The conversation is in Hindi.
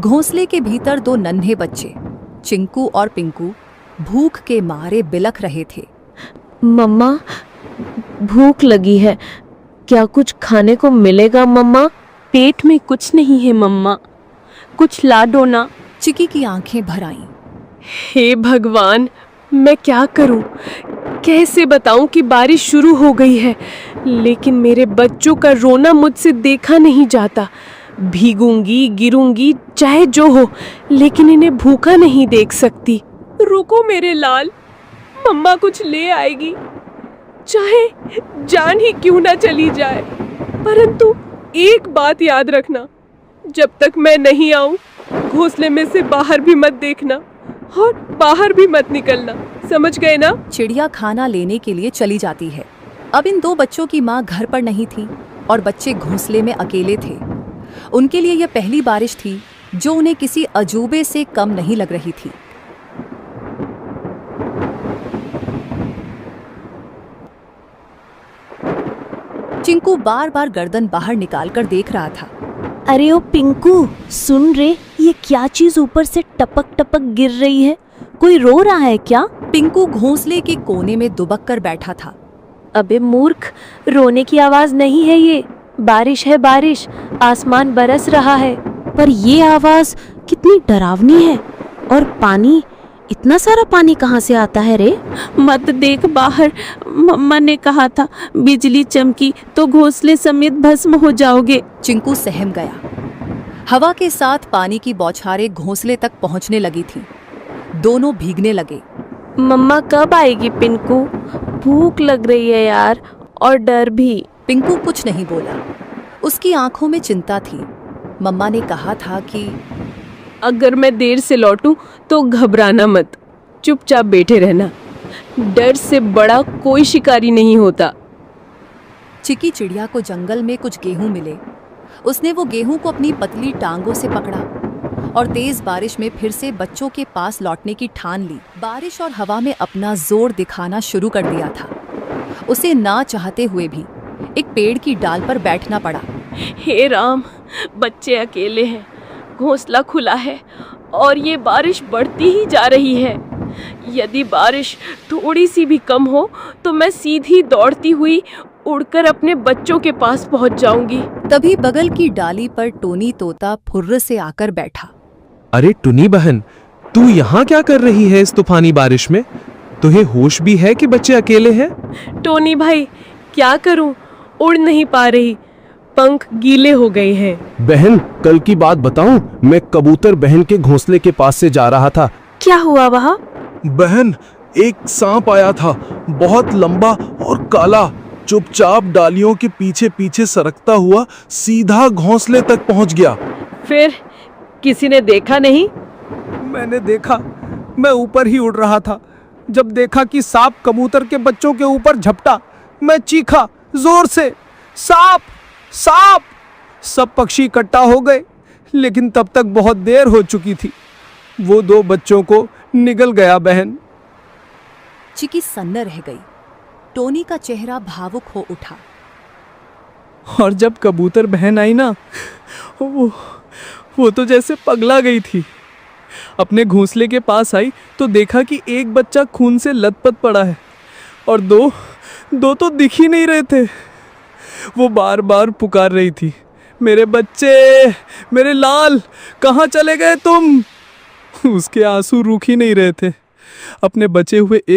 घोंसले के भीतर दो नन्हे बच्चे चिंकू और पिंकू भूख के मारे बिलख रहे थे। मम्मा, भूख लगी है, क्या कुछ खाने को मिलेगा मम्मा? पेट में कुछ नहीं है मम्मा, कुछ ला दो ना। चिकी की आंखें भर आईं। हे भगवान, मैं क्या करूं? कैसे बताऊं कि बारिश शुरू हो गई है, लेकिन मेरे बच्चों का रोना मुझसे देखा नहीं जाता। भीगूंगी, गिरूंगी, चाहे जो हो, लेकिन इन्हें भूखा नहीं देख सकती। रुको मेरे लाल, मम्मा कुछ ले आएगी, चाहे जान ही क्यों ना चली जाए। परंतु एक बात याद रखना, जब तक मैं नहीं आऊं, घोंसले में से बाहर भी मत देखना और बाहर भी मत निकलना, समझ गए ना? चिड़िया खाना लेने के लिए चली जाती है। अब इन दो बच्चों की माँ घर पर नहीं थी और बच्चे घोंसले में अकेले थे। उनके लिए यह पहली बारिश थी जो उन्हें किसी अजूबे से कम नहीं लग रही थी। चिंकू बार बार गर्दन बाहर निकालकर देख रहा था। अरे ओ पिंकू, सुन रे, ये क्या चीज ऊपर से टपक टपक गिर रही है? कोई रो रहा है क्या? पिंकू घोंसले के कोने में दुबक कर बैठा था। अबे मूर्ख, रोने की आवाज नहीं है ये, बारिश है बारिश, आसमान बरस रहा है। पर ये आवाज कितनी डरावनी है। और पानी, इतना सारा पानी कहाँ से आता है रे? मत देख बाहर, मम्मा ने कहा था बिजली चमकी तो घोंसले समेत भस्म हो जाओगे। चिंकू सहम गया। हवा के साथ पानी की बौछारें घोंसले तक पहुंचने लगी थीं। दोनों भीगने लगे। मम्मा कब आएगी पिंकू? भूख लग रही है यार, और डर भी। पिंकू कुछ नहीं बोला। उसकी आंखों में चिंता थी। मम्मा ने कहा था कि अगर मैं देर से लौटूं तो घबराना मत, चुपचाप बैठे रहना। डर से बड़ा कोई शिकारी नहीं होता। चिकी चिड़िया को जंगल में कुछ गेहूं मिले। उसने वो गेहूं को अपनी पतली टांगों से पकड़ा और तेज बारिश में फिर से बच्चों के पास लौटने की ठान ली। बारिश और हवा में अपना जोर दिखाना शुरू कर दिया था। उसे ना चाहते हुए भी एक पेड़ की डाल पर बैठना पड़ा। हे राम, बच्चे अकेले हैं, घोंसला खुला है और ये बारिश बढ़ती ही जा रही है। यदि बारिश थोड़ी सी भी कम हो तो मैं सीधी दौड़ती हुई उड़कर अपने बच्चों के पास पहुंच जाऊंगी। तभी बगल की डाली पर टोनी तोता फुर्र से आकर बैठा। अरे टुनी बहन, तू यहाँ क्या कर रही है इस तूफानी बारिश में? तुझे होश भी है कि बच्चे अकेले हैं? टोनी भाई, क्या करूं, उड़ नहीं पा रही, पंख गीले हो गए हैं। बहन, कल की बात बताऊं, मैं कबूतर बहन के घोंसले के पास से जा रहा था। क्या हुआ वहाँ? बहन, एक सांप आया था, बहुत लंबा और काला। चुपचाप डालियों के पीछे पीछे सरकता हुआ सीधा घोंसले तक पहुंच गया। फिर किसी ने देखा नहीं? मैंने देखा, मैं ऊपर ही उड़ रहा था। जब देखा कि सांप कबूतर के बच्चों के ऊपर झपटा, मैं चीखा जोर से, सांप सांप। सब पक्षी इकट्ठा हो गए, लेकिन तब तक बहुत देर हो चुकी थी। वो दो बच्चों को निगल गया बहन। चिकी सन्न रह गई। टोनी का चेहरा भावुक हो उठा। और जब कबूतर बहन आई ना, वो तो जैसे पगला गई थी। अपने घोंसले के पास आई तो देखा कि एक बच्चा खून से लथपथ पड़ा है और दो तो दिख ही नहीं रहे थे। वो बार बार पुकार रही थी, मेरे बच्चे, मेरे लाल, कहाँ चले गए तुम? उसके आंसू रुक ही नहीं रहे थे। अपने बचे हुए एक